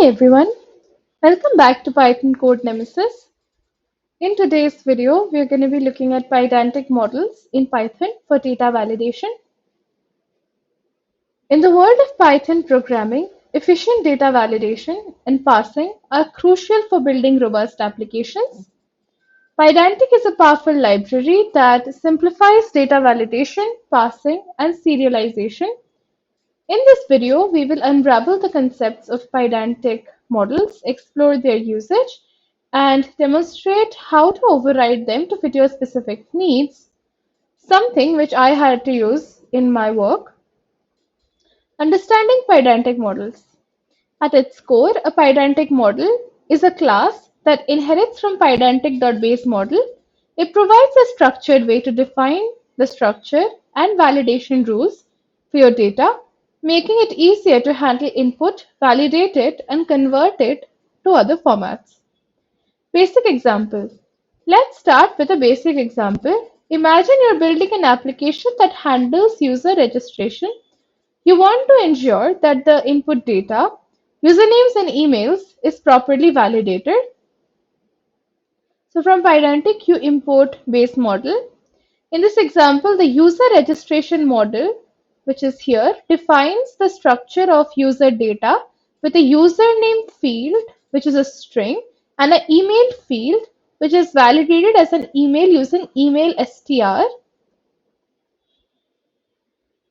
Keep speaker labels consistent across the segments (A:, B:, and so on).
A: Hi everyone, welcome back to Python Code Nemesis. In today's video, we are going to be looking at Pydantic models in Python for data validation. In the world of Python programming, efficient data validation and parsing are crucial for building robust applications. Pydantic is a powerful library that simplifies data validation, parsing, and serialization. In this video, we will unravel the concepts of Pydantic models, explore their usage, and demonstrate how to override them to fit your specific needs, something which I had to use in my work. Understanding Pydantic models. At its core, a Pydantic model is a class that inherits from Pydantic.base model. It provides a structured way to define the structure and validation rules for your data, making it easier to handle input, validate it, and convert it to other formats. Basic example. Let's start with a basic example. Imagine you're building an application that handles user registration. You want to ensure that the input data, usernames and emails, is properly validated. So from Pydantic, you import base model. In this example, the user registration model, which is here, defines the structure of user data with a username field, which is a string, and an email field, which is validated as an email using email str.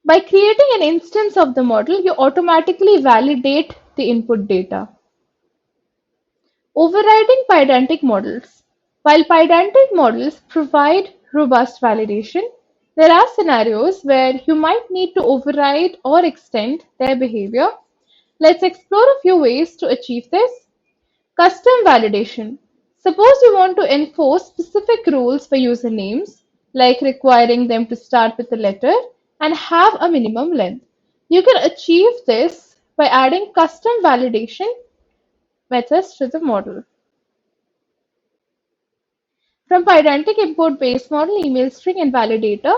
A: By creating an instance of the model, you automatically validate the input data. Overriding Pydantic models. While Pydantic models provide robust validation, there are scenarios where you might need to override or extend their behavior. Let's explore a few ways to achieve this. Custom validation. Suppose you want to enforce specific rules for usernames, like requiring them to start with a letter and have a minimum length. You can achieve this by adding custom validation methods to the model. From Pydantic, import base model, email string, and validator.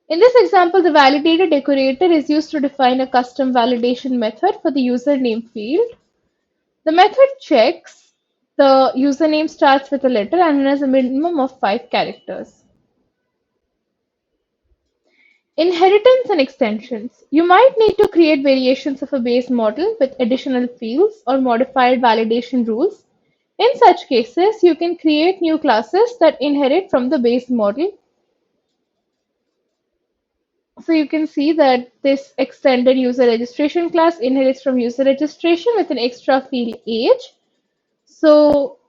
A: In this example, the validator decorator is used to define a custom validation method for the username field. The method checks the username starts with a letter and has a minimum of 5 characters. Inheritance and extensions. You might need to create variations of a base model with additional fields or modified validation rules. In such cases, you can create new classes that inherit from the base model. So you can see that this extended user registration class inherits from user registration with an extra field age. So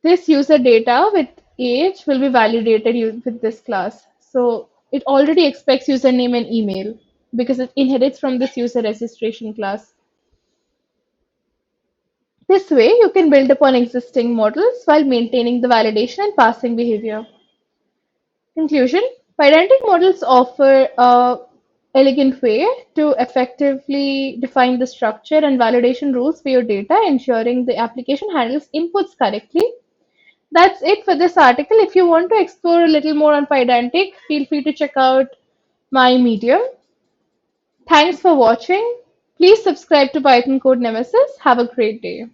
A: this user data with age will be validated with this class. So it already expects username and email because it inherits from this user registration class. This way, you can build upon existing models while maintaining the validation and passing behavior. Conclusion. Pydantic models offer an elegant way to effectively define the structure and validation rules for your data, ensuring the application handles inputs correctly. That's it for this article. If you want to explore a little more on Pydantic, feel free to check out my Medium. Thanks for watching. Please subscribe to Python Code Nemesis. Have a great day.